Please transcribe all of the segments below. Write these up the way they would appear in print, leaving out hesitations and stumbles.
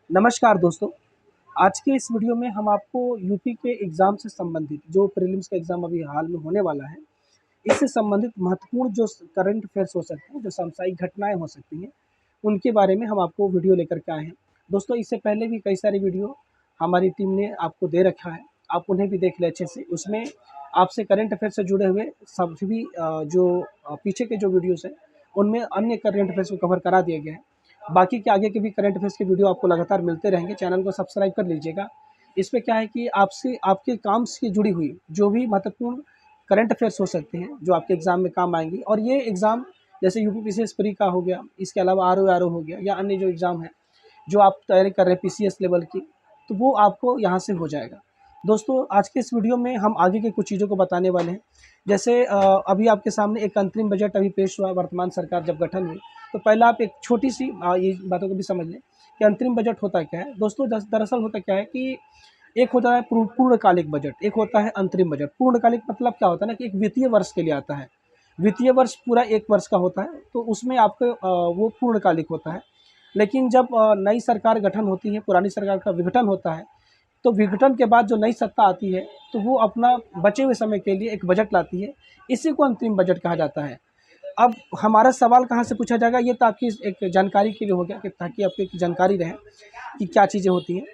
नमस्कार दोस्तों। आज के इस वीडियो में हम आपको यूपी के एग्ज़ाम से संबंधित जो प्रीलिम्स का एग्ज़ाम अभी हाल में होने वाला है, इससे संबंधित महत्वपूर्ण जो करंट अफेयर्स हो सकते हैं, जो सामयिक घटनाएँ हो सकती हैं, उनके बारे में हम आपको वीडियो लेकर के आए हैं। दोस्तों, इससे पहले भी कई सारी वीडियो हमारी टीम ने आपको दे रखा है, आप उन्हें भी देख लें अच्छे से। उसमें आपसे करंट अफेयर से जुड़े हुए सभी पीछे के जो वीडियोज़ हैं, उनमें अन्य करंट अफेयर्स को कवर करा दिया गया है। बाकी के आगे के भी करंट अफेयर्स के वीडियो आपको लगातार मिलते रहेंगे। चैनल को सब्सक्राइब कर लीजिएगा। इसमें क्या है कि आपसे आपके काम से जुड़ी हुई जो भी महत्वपूर्ण करंट अफेयर्स हो सकते हैं, जो आपके एग्ज़ाम में काम आएँगी। और ये एग्ज़ाम जैसे यूपी पीसीएस प्री का हो गया, इसके अलावा आरओ हो गया या अन्य जो एग्ज़ाम है, जो आप तैयारी कर रहे हैं पीसीएस लेवल की, तो वो आपको यहाँ से हो जाएगा। दोस्तों, आज के इस वीडियो में हम आगे की कुछ चीज़ों को बताने वाले हैं। जैसे अभी आपके सामने एक अंतरिम बजट अभी पेश हुआ है, वर्तमान सरकार जब गठन हुई, तो पहला आप एक छोटी-सी ये बातों को भी समझ लें कि अंतरिम बजट होता क्या है। दोस्तों, दरअसल होता क्या है कि एक होता है पूर्णकालिक बजट, एक होता है अंतरिम बजट। पूर्णकालिक मतलब क्या होता है ना कि एक वित्तीय वर्ष के लिए आता है। वित्तीय वर्ष पूरा 1 वर्ष का होता है, तो उसमें आपको वो पूर्णकालिक होता है। लेकिन जब नई सरकार गठन होती है, पुरानी सरकार का विघटन होता है, तो विघटन के बाद जो नई सत्ता आती है, तो वो अपना बचे हुए समय के लिए एक बजट लाती है। इसी को अंतरिम बजट कहा जाता है। अब हमारा सवाल कहाँ से पूछा जाएगा, ये तो आपकी एक जानकारी के लिए हो गया कि ताकि आपको एक जानकारी रहे कि क्या चीज़ें होती हैं।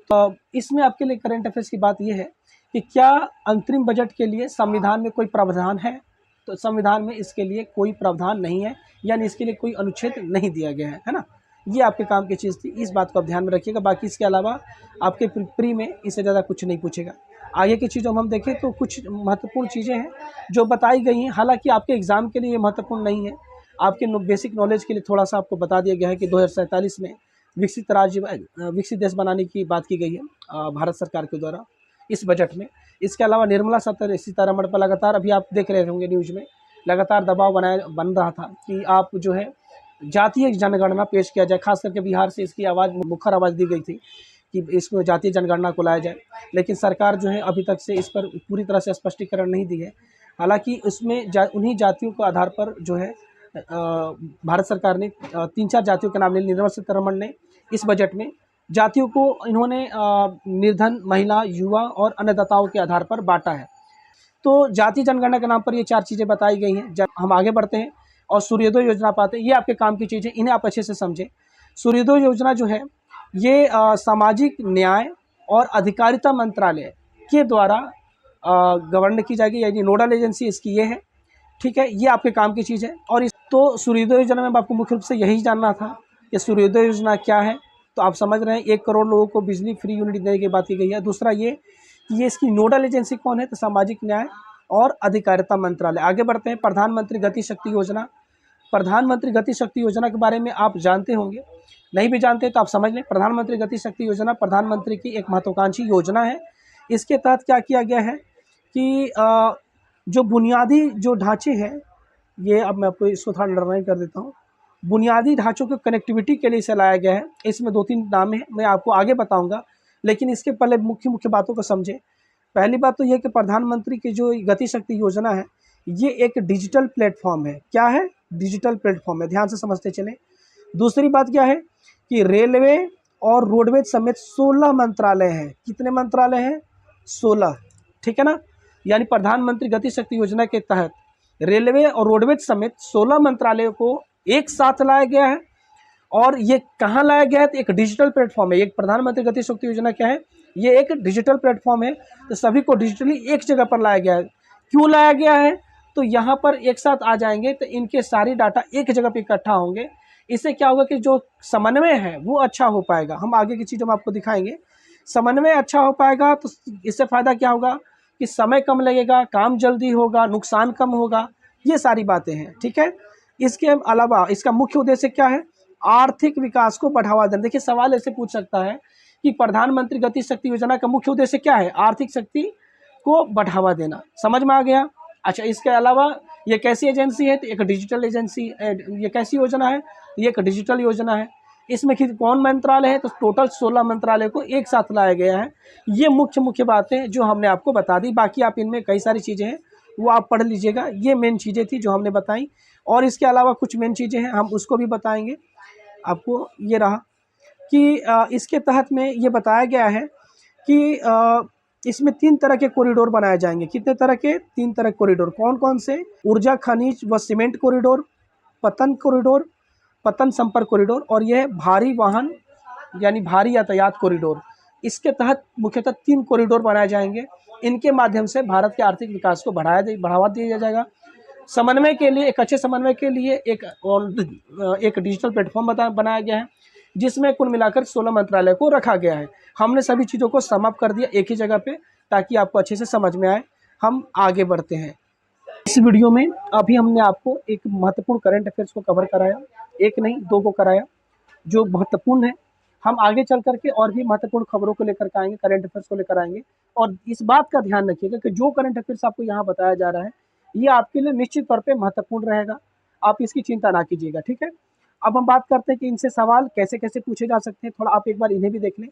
तो इसमें आपके लिए करंट अफेयर्स की बात ये है कि क्या अंतरिम बजट के लिए संविधान में कोई प्रावधान है? तो संविधान में इसके लिए कोई प्रावधान नहीं है, यानी इसके लिए कोई अनुच्छेद नहीं दिया गया है ना? ये आपके काम की चीज़ थी, इस बात को आप ध्यान में रखिएगा। बाकी इसके अलावा आपके प्री में इससे ज़्यादा कुछ नहीं पूछेगा। आगे की चीज़ों में हम देखें तो कुछ महत्वपूर्ण चीज़ें हैं जो बताई गई हैं, हालाँकि आपके एग्ज़ाम के लिए ये महत्वपूर्ण नहीं है। आपके बेसिक नॉलेज के लिए थोड़ा-सा आपको बता दिया गया है कि 2047 में विकसित देश बनाने की बात की गई है भारत सरकार के द्वारा इस बजट में। इसके अलावा निर्मला सीतारमण पर लगातार अभी आप देख रहे होंगे न्यूज़ में, लगातार दबाव बन रहा था कि आप जो है जातीय जनगणना पेश किया जाए। खास करके बिहार से इसकी मुखर आवाज़ दी गई थी कि इसको जातीय जनगणना को लाया जाए। लेकिन सरकार जो है अभी तक से इस पर पूरी तरह से स्पष्टीकरण नहीं दी है। हालाँकि उसमें उन्हीं जातियों के आधार पर जो है भारत सरकार ने 3-4 जातियों के नाम लिए निर्मला सीतारमण ने इस बजट में जातियों को इन्होंने निर्धन, महिला, युवा और अन्नदाताओं के आधार पर बाँटा है। तो जातीय जनगणना के नाम पर ये 4 चीज़ें बताई गई हैं। जब हम आगे बढ़ते हैं और सूर्योदय योजना पाते हैं, ये आपके काम की चीज़ है, इन्हें आप अच्छे से समझें। सूर्योदय योजना जो है ये सामाजिक न्याय और अधिकारिता मंत्रालय के द्वारा गवर्न की जाएगी, यानी नोडल एजेंसी इसकी ये है। ठीक है, ये आपके काम की चीज़ है। और इस तो सूर्योदय योजना में आपको मुख्य रूप से यही जानना था कि सूर्योदय योजना क्या है। तो आप समझ रहे हैं 1 करोड़ लोगों को बिजली फ्री यूनिट देने की बात की गई है। दूसरा ये कि ये इसकी नोडल एजेंसी कौन है, तो सामाजिक न्याय और अधिकारिता मंत्रालय। आगे बढ़ते हैं, प्रधानमंत्री गति शक्ति योजना। प्रधानमंत्री गति शक्ति योजना के बारे में आप जानते होंगे, नहीं भी जानते तो आप समझ लें। प्रधानमंत्री गति शक्ति योजना प्रधानमंत्री की एक महत्वाकांक्षी योजना है। इसके तहत क्या किया गया है कि जो बुनियादी जो ढांचे हैं, ये अब मैं आपको इसको थोड़ा अंडरलाइन कर देता हूँ। बुनियादी ढांचों की कनेक्टिविटी के लिए इसे लाया गया है। इसमें 2-3 नाम हैं, मैं आपको आगे बताऊंगा, लेकिन इसके पहले मुख्य बातों को समझें। पहली बात तो ये कि प्रधानमंत्री की जो गति शक्ति योजना है, ये एक डिजिटल प्लेटफॉर्म है। क्या है? डिजिटल प्लेटफॉर्म है, ध्यान से समझते चलें। दूसरी बात क्या है कि रेलवे और रोडवेज समेत 16 मंत्रालय हैं। कितने मंत्रालय हैं? 16। ठीक है ना? यानी प्रधानमंत्री गति शक्ति योजना के तहत रेलवे और रोडवेज समेत 16 मंत्रालयों को एक साथ लाया गया है। और ये कहाँ लाया गया है? तो एक डिजिटल प्लेटफॉर्म है। एक प्रधानमंत्री गति शक्ति योजना क्या है? ये एक डिजिटल प्लेटफॉर्म है, तो सभी को डिजिटली एक जगह पर लाया गया है। क्यों लाया गया है? तो यहाँ पर एक साथ आ जाएंगे तो इनके सारी डाटा एक जगह पर इकट्ठा होंगे। इससे क्या होगा कि जो समन्वय है वो अच्छा हो पाएगा। हम आगे की चीज़ों में आपको दिखाएंगे। समन्वय अच्छा हो पाएगा तो इससे फ़ायदा क्या होगा कि समय कम लगेगा, काम जल्दी होगा, नुकसान कम होगा। ये सारी बातें हैं। ठीक है, इसके अलावा इसका मुख्य उद्देश्य क्या है? आर्थिक विकास को बढ़ावा देना। देखिए, सवाल ऐसे पूछ सकता है कि प्रधानमंत्री गति शक्ति योजना का मुख्य उद्देश्य क्या है? आर्थिक शक्ति को बढ़ावा देना। समझ में आ गया? अच्छा, इसके अलावा ये कैसी एजेंसी है? तो एक डिजिटल एजेंसी। ये कैसी योजना है? ये एक डिजिटल योजना है। इसमें कौन मंत्रालय है? तो टोटल 16 मंत्रालय को एक साथ लाया गया है। ये मुख्य बातें जो हमने आपको बता दी। बाकी आप इनमें कई सारी चीज़ें हैं, वो आप पढ़ लीजिएगा। ये मेन चीज़ें थी जो हमने बताई, और इसके अलावा कुछ मेन चीज़ें हैं, हम उसको भी बताएंगे आपको। ये रहा कि इसके तहत में ये बताया गया है कि इसमें 3 तरह के कॉरिडोर बनाए जाएंगे। कितने तरह के? 3 तरह के कॉरिडोर। कौन कौन से? ऊर्जा खनिज व सीमेंट कॉरिडोर, कॉरिडोर, पतन संपर्क कॉरिडोर, और यह भारी वाहन यानी भारी यातायात कॉरिडोर। इसके तहत मुख्यतः 3 कॉरिडोर बनाए जाएंगे। इनके माध्यम से भारत के आर्थिक विकास को बढ़ावा दिया जाएगा। समन्वय के लिए, एक अच्छे समन्वय के लिए एक डिजिटल प्लेटफॉर्म बनाया गया है, जिसमें कुल मिलाकर 16 मंत्रालय को रखा गया है। हमने सभी चीज़ों को सम अप कर दिया एक ही जगह पे, ताकि आपको अच्छे से समझ में आए। हम आगे बढ़ते हैं। इस वीडियो में अभी हमने आपको एक महत्वपूर्ण करंट अफेयर्स को कवर कराया, एक नहीं 2 को कराया, जो महत्वपूर्ण है। हम आगे चल करके और भी महत्वपूर्ण खबरों को लेकर के आएंगे, करंट अफेयर्स को लेकर आएंगे। और इस बात का ध्यान रखिएगा कि जो करंट अफेयर्स आपको यहाँ बताया जा रहा है, ये आपके लिए निश्चित तौर पे महत्वपूर्ण रहेगा। आप इसकी चिंता ना कीजिएगा, ठीक है। अब हम बात करते हैं कि इनसे सवाल कैसे कैसे पूछे जा सकते हैं। थोड़ा आप एक बार इन्हें भी देख लें।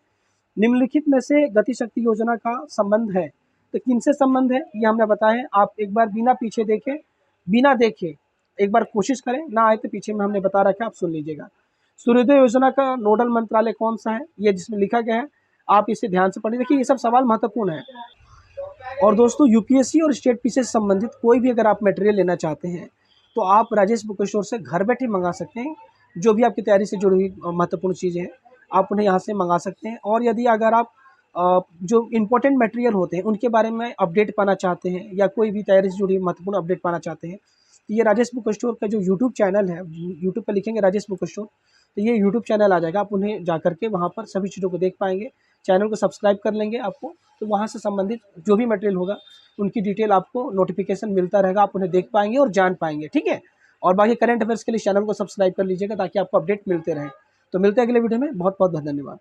निम्नलिखित में से गति शक्ति योजना का संबंध है, तो किनसे संबंध है ये हमने बताया है। आप एक बार बिना पीछे देखे, बिना देखे एक बार कोशिश करें, ना आए तो पीछे में हमने बता रखा है, आप सुन लीजिएगा। सूर्योदय योजना का नोडल मंत्रालय कौन सा है, ये जिसमें लिखा गया है, आप इसे ध्यान से पढ़िए। देखिए ये सब सवाल महत्वपूर्ण है। और दोस्तों, यूपीएससी और स्टेट पीसी से संबंधित कोई भी अगर आप मटेरियल लेना चाहते हैं, तो आप राजेश बुक स्टोर से घर बैठे मंगा सकते हैं। जो भी आपकी तैयारी से जुड़ी हुई महत्वपूर्ण चीज़ें हैं, आप उन्हें यहाँ से मंगा सकते हैं। और यदि अगर आप जो इम्पोर्टेंट मटेरियल होते हैं उनके बारे में अपडेट पाना चाहते हैं, या कोई भी तैयारी से जुड़ी महत्वपूर्ण अपडेट पाना चाहते हैं, तो ये राजेश बुक स्टोर का जो यूट्यूब चैनल है, यूट्यूब पर लिखेंगे राजेश बुक स्टोर, तो ये यूट्यूब चैनल आ जाएगा। आप उन्हें जा करके वहाँ पर सभी चीज़ों को देख पाएंगे। चैनल को सब्सक्राइब कर लेंगे आपको, तो वहाँ से संबंधित जो भी मटेरियल होगा उनकी डिटेल आपको नोटिफिकेशन मिलता रहेगा, आप उन्हें देख पाएंगे और जान पाएंगे, ठीक है। और बाकी करंट अफेयर्स के लिए चैनल को सब्सक्राइब कर लीजिएगा, ताकि आपको अपडेट मिलते रहे। तो मिलते हैं अगले वीडियो में। बहुत बहुत धन्यवाद।